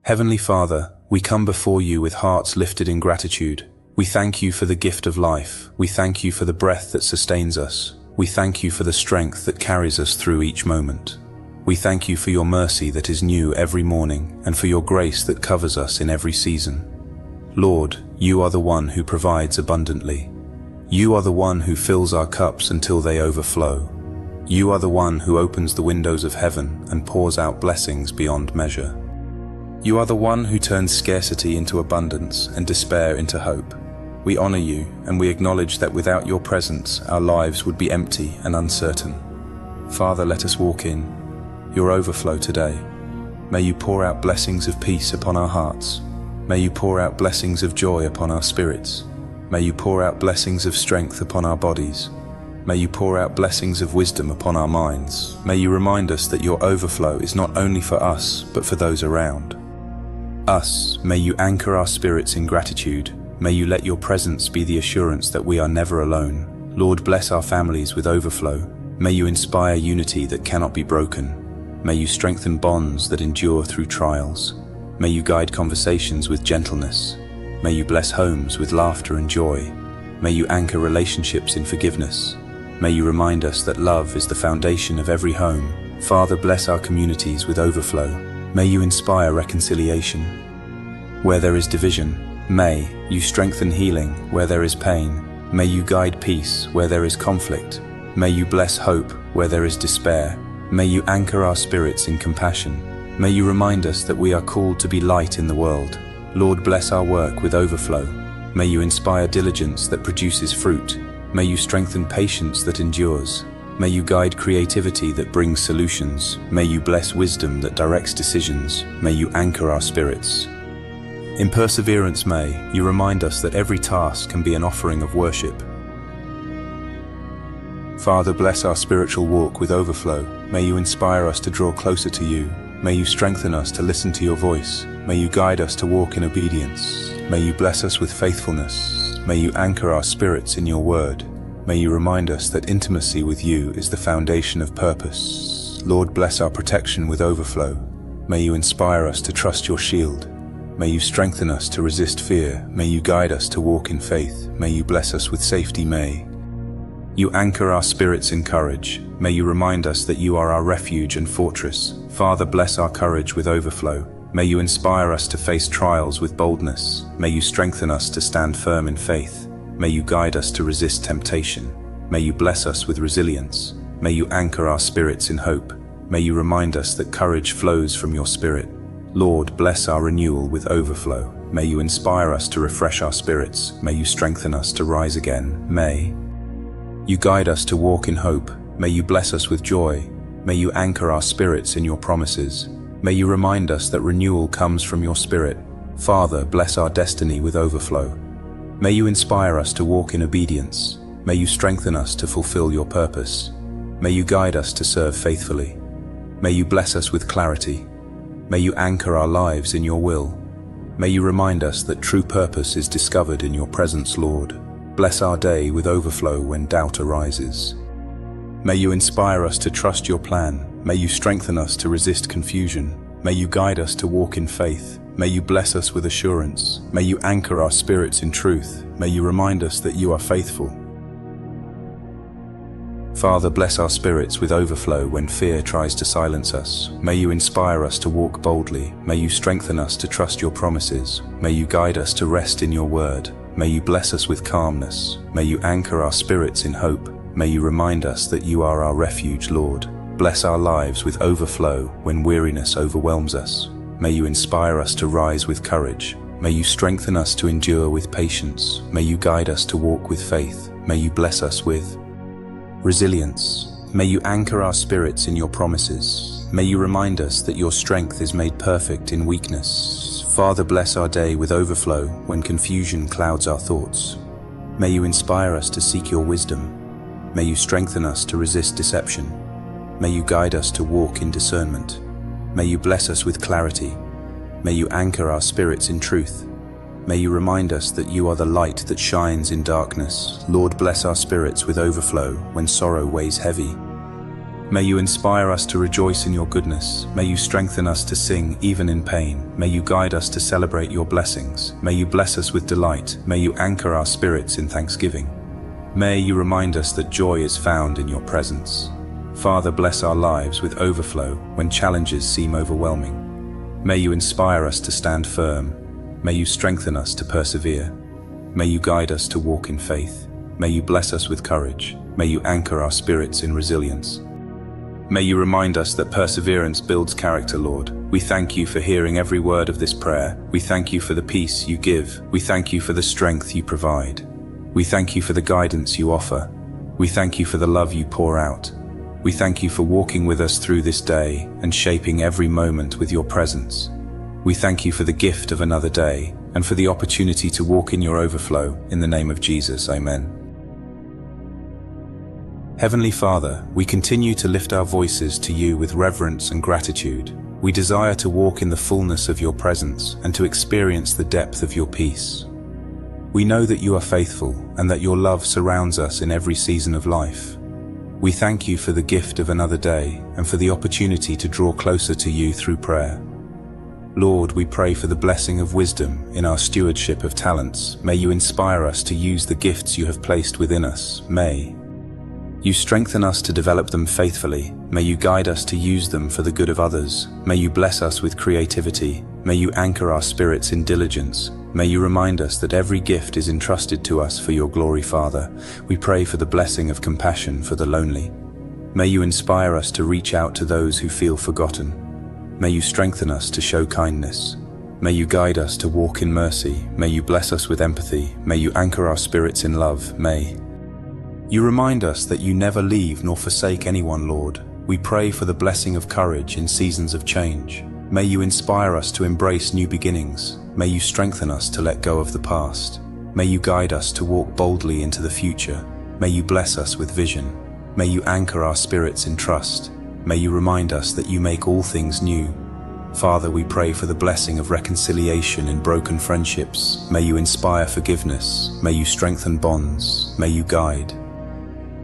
Heavenly Father, we come before you with hearts lifted in gratitude. We thank you for the gift of life. We thank you for the breath that sustains us. We thank you for the strength that carries us through each moment. We thank you for your mercy that is new every morning and for your grace that covers us in every season. Lord, you are the one who provides abundantly. You are the one who fills our cups until they overflow. You are the one who opens the windows of heaven and pours out blessings beyond measure. You are the one who turns scarcity into abundance and despair into hope. We honor you, and we acknowledge that without your presence, our lives would be empty and uncertain. Father, let us walk in your overflow today. May you pour out blessings of peace upon our hearts. May you pour out blessings of joy upon our spirits. May you pour out blessings of strength upon our bodies. May you pour out blessings of wisdom upon our minds. May you remind us that your overflow is not only for us, but for those around us. May you anchor our spirits in gratitude. May you let your presence be the assurance that we are never alone. Lord, bless our families with overflow. May you inspire unity that cannot be broken. May you strengthen bonds that endure through trials. May you guide conversations with gentleness. May you bless homes with laughter and joy. May you anchor relationships in forgiveness. May you remind us that love is the foundation of every home. Father, bless our communities with overflow. May you inspire reconciliation. Where there is division, may you strengthen healing. Where there is pain, may you guide peace. Where there is conflict, may you bless hope. Where there is despair, may you anchor our spirits in compassion. May you remind us that we are called to be light in the world. Lord, bless our work with overflow. May you inspire diligence that produces fruit. May you strengthen patience that endures. May you guide creativity that brings solutions. May you bless wisdom that directs decisions. May you anchor our spirits. In perseverance, may you remind us that every task can be an offering of worship. Father, bless our spiritual walk with overflow. May you inspire us to draw closer to you. May you strengthen us to listen to your voice. May you guide us to walk in obedience. May you bless us with faithfulness. May you anchor our spirits in your word. May you remind us that intimacy with you is the foundation of purpose. Lord, bless our protection with overflow. May you inspire us to trust your shield. May you strengthen us to resist fear. May you guide us to walk in faith. May you bless us with safety. May you anchor our spirits in courage. May you remind us that you are our refuge and fortress. Father, bless our courage with overflow. May you inspire us to face trials with boldness. May you strengthen us to stand firm in faith. May you guide us to resist temptation. May you bless us with resilience. May you anchor our spirits in hope. May you remind us that courage flows from your spirit. Lord, bless our renewal with overflow. May you inspire us to refresh our spirits. May you strengthen us to rise again. May you guide us to walk in hope. May you bless us with joy. May you anchor our spirits in your promises. May you remind us that renewal comes from your spirit. Father, bless our destiny with overflow. May you inspire us to walk in obedience. May you strengthen us to fulfill your purpose. May you guide us to serve faithfully. May you bless us with clarity. May you anchor our lives in your will. May you remind us that true purpose is discovered in your presence, Lord. Bless our day with overflow when doubt arises. May you inspire us to trust your plan. May you strengthen us to resist confusion. May you guide us to walk in faith. May you bless us with assurance. May you anchor our spirits in truth. May you remind us that you are faithful. Father, bless our spirits with overflow when fear tries to silence us. May you inspire us to walk boldly. May you strengthen us to trust your promises. May you guide us to rest in your word. May you bless us with calmness. May you anchor our spirits in hope. May you remind us that you are our refuge, Lord. Bless our lives with overflow when weariness overwhelms us. May you inspire us to rise with courage. May you strengthen us to endure with patience. May you guide us to walk with faith. May you bless us with resilience. May you anchor our spirits in your promises. May you remind us that your strength is made perfect in weakness. Father, bless our day with overflow when confusion clouds our thoughts. May you inspire us to seek your wisdom. May you strengthen us to resist deception. May you guide us to walk in discernment. May you bless us with clarity. May you anchor our spirits in truth. May you remind us that you are the light that shines in darkness. Lord, bless our spirits with overflow when sorrow weighs heavy. May you inspire us to rejoice in your goodness. May you strengthen us to sing even in pain. May you guide us to celebrate your blessings. May you bless us with delight. May you anchor our spirits in thanksgiving. May you remind us that joy is found in your presence. Father, bless our lives with overflow when challenges seem overwhelming. May you inspire us to stand firm. May you strengthen us to persevere. May you guide us to walk in faith. May you bless us with courage. May you anchor our spirits in resilience. May you remind us that perseverance builds character, Lord. We thank you for hearing every word of this prayer. We thank you for the peace you give. We thank you for the strength you provide. We thank you for the guidance you offer. We thank you for the love you pour out. We thank you for walking with us through this day and shaping every moment with your presence. We thank you for the gift of another day and for the opportunity to walk in your overflow. In the name of Jesus, Amen. Heavenly Father, we continue to lift our voices to you with reverence and gratitude. We desire to walk in the fullness of your presence and to experience the depth of your peace. We know that you are faithful and that your love surrounds us in every season of life. We thank you for the gift of another day and for the opportunity to draw closer to you through prayer. Lord, we pray for the blessing of wisdom in our stewardship of talents. May you inspire us to use the gifts you have placed within us. May you strengthen us to develop them faithfully. May you guide us to use them for the good of others. May you bless us with creativity. May you anchor our spirits in diligence. May you remind us that every gift is entrusted to us for your glory, Father. We pray for the blessing of compassion for the lonely. May you inspire us to reach out to those who feel forgotten. May you strengthen us to show kindness. May you guide us to walk in mercy. May you bless us with empathy. May you anchor our spirits in love. May you remind us that you never leave nor forsake anyone, Lord. We pray for the blessing of courage in seasons of change. May you inspire us to embrace new beginnings. May you strengthen us to let go of the past. May you guide us to walk boldly into the future. May you bless us with vision. May you anchor our spirits in trust. May you remind us that you make all things new. Father, we pray for the blessing of reconciliation in broken friendships. May you inspire forgiveness. May you strengthen bonds. May you guide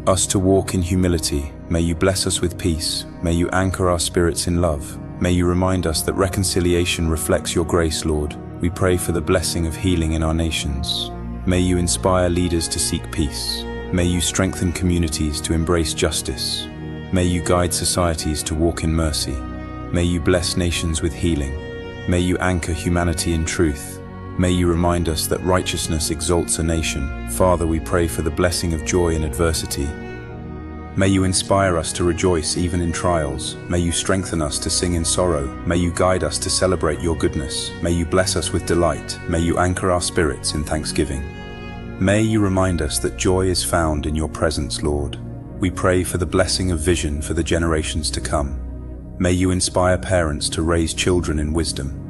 us to walk in humility. May you bless us with peace. May you anchor our spirits in love. May you remind us that reconciliation reflects your grace, Lord. We pray for the blessing of healing in our nations. May you inspire leaders to seek peace. May you strengthen communities to embrace justice. May you guide societies to walk in mercy. May you bless nations with healing. May you anchor humanity in truth. May you remind us that righteousness exalts a nation. Father, we pray for the blessing of joy in adversity. May you inspire us to rejoice even in trials. May you strengthen us to sing in sorrow. May you guide us to celebrate your goodness. May you bless us with delight. May you anchor our spirits in thanksgiving. May you remind us that joy is found in your presence, Lord. We pray for the blessing of vision for the generations to come. May you inspire parents to raise children in wisdom.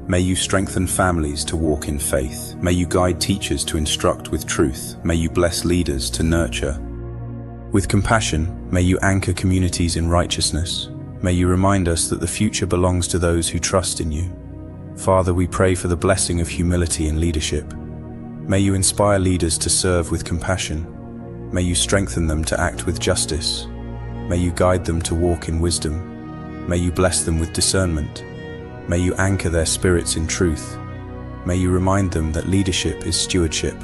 May you strengthen families to walk in faith. May you guide teachers to instruct with truth. May you bless leaders to nurture with compassion. May you anchor communities in righteousness. May you remind us that the future belongs to those who trust in you. Father, we pray for the blessing of humility in leadership. May you inspire leaders to serve with compassion. May you strengthen them to act with justice. May you guide them to walk in wisdom. May you bless them with discernment. May you anchor their spirits in truth. May you remind them that leadership is stewardship.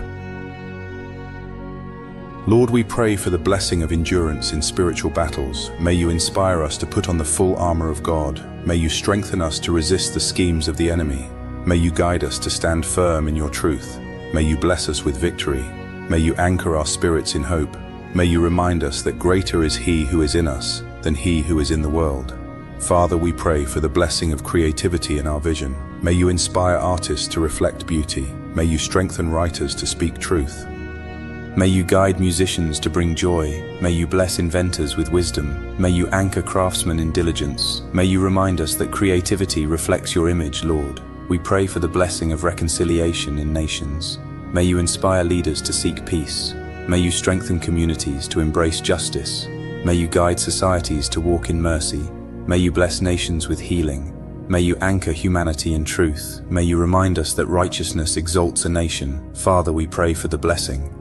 Lord, we pray for the blessing of endurance in spiritual battles. May you inspire us to put on the full armor of God. May you strengthen us to resist the schemes of the enemy. May you guide us to stand firm in your truth. May you bless us with victory. May you anchor our spirits in hope. May you remind us that greater is He who is in us than he who is in the world. Father, we pray for the blessing of creativity in our vision. May you inspire artists to reflect beauty. May you strengthen writers to speak truth. May you guide musicians to bring joy. May you bless inventors with wisdom. May you anchor craftsmen in diligence. May you remind us that creativity reflects your image, Lord. We pray for the blessing of reconciliation in nations. May you inspire leaders to seek peace. May you strengthen communities to embrace justice. May you guide societies to walk in mercy. May you bless nations with healing. May you anchor humanity in truth. May you remind us that righteousness exalts a nation. Father, we pray for the blessing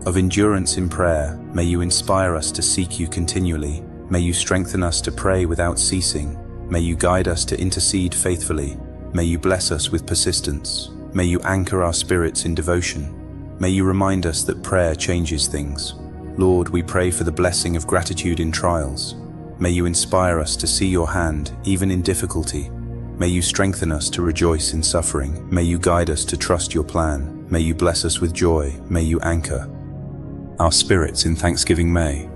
of endurance in prayer. May you inspire us to seek you continually. May you strengthen us to pray without ceasing. May you guide us to intercede faithfully. May you bless us with persistence. May you anchor our spirits in devotion. May you remind us that prayer changes things. Lord, we pray for the blessing of gratitude in trials. May you inspire us to see your hand, even in difficulty. May you strengthen us to rejoice in suffering. May you guide us to trust your plan. May you bless us with joy. May you anchor our spirits in thanksgiving. May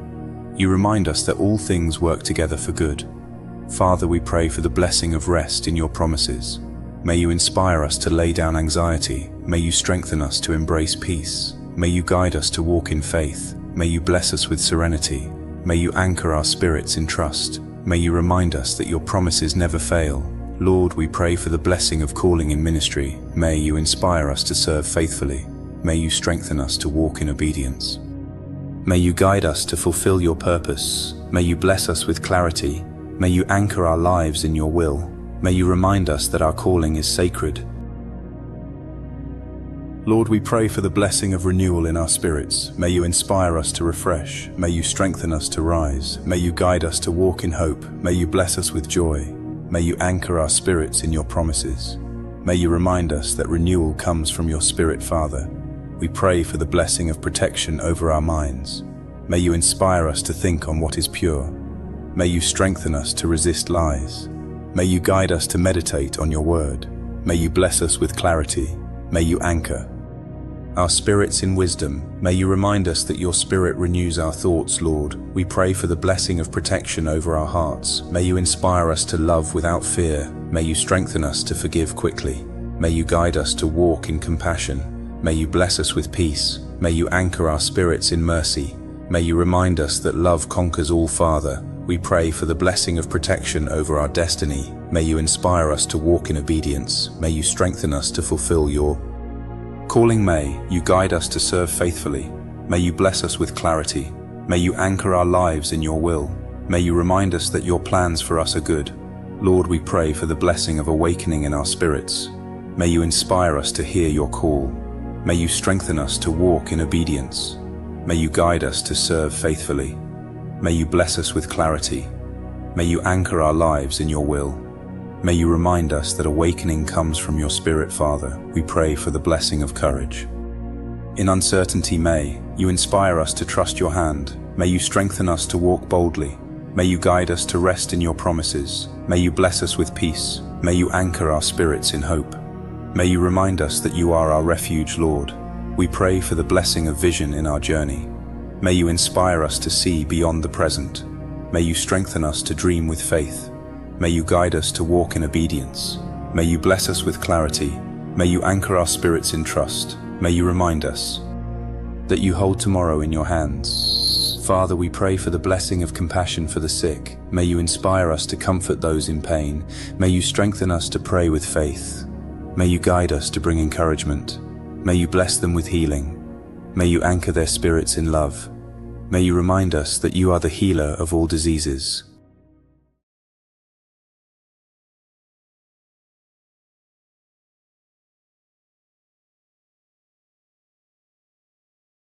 you remind us that all things work together for good. Father, we pray for the blessing of rest in your promises. May you inspire us to lay down anxiety. May you strengthen us to embrace peace. May you guide us to walk in faith. May you bless us with serenity. May you anchor our spirits in trust. May you remind us that your promises never fail. Lord, we pray for the blessing of calling in ministry. May you inspire us to serve faithfully. May you strengthen us to walk in obedience. May you guide us to fulfill your purpose. May you bless us with clarity. May you anchor our lives in your will. May you remind us that our calling is sacred. Lord, we pray for the blessing of renewal in our spirits. May you inspire us to refresh. May you strengthen us to rise. May you guide us to walk in hope. May you bless us with joy. May you anchor our spirits in your promises. May you remind us that renewal comes from your Spirit, Father. We pray for the blessing of protection over our minds. May you inspire us to think on what is pure. May you strengthen us to resist lies. May you guide us to meditate on your word. May you bless us with clarity. May you anchor our spirits in wisdom. May you remind us that your Spirit renews our thoughts, Lord. We pray for the blessing of protection over our hearts. May you inspire us to love without fear. May you strengthen us to forgive quickly. May you guide us to walk in compassion. May you bless us with peace. May you anchor our spirits in mercy. May you remind us that love conquers all, Father. We pray for the blessing of protection over our destiny. May you inspire us to walk in obedience. May you strengthen us to fulfill your calling. May you guide us to serve faithfully. May you bless us with clarity. May you anchor our lives in your will. May you remind us that your plans for us are good. Lord, we pray for the blessing of awakening in our spirits. May you inspire us to hear your call. May you strengthen us to walk in obedience. May you guide us to serve faithfully. May you bless us with clarity. May you anchor our lives in your will. May you remind us that awakening comes from your Spirit, Father. We pray for the blessing of courage in uncertainty. May you inspire us to trust your hand. May you strengthen us to walk boldly. May you guide us to rest in your promises. May you bless us with peace. May you anchor our spirits in hope. May you remind us that you are our refuge, Lord. We pray for the blessing of vision in our journey. May you inspire us to see beyond the present. May you strengthen us to dream with faith. May you guide us to walk in obedience. May you bless us with clarity. May you anchor our spirits in trust. May you remind us that you hold tomorrow in your hands. Father, we pray for the blessing of compassion for the sick. May you inspire us to comfort those in pain. May you strengthen us to pray with faith. May you guide us to bring encouragement. May you bless them with healing. May you anchor their spirits in love. May you remind us that you are the healer of all diseases.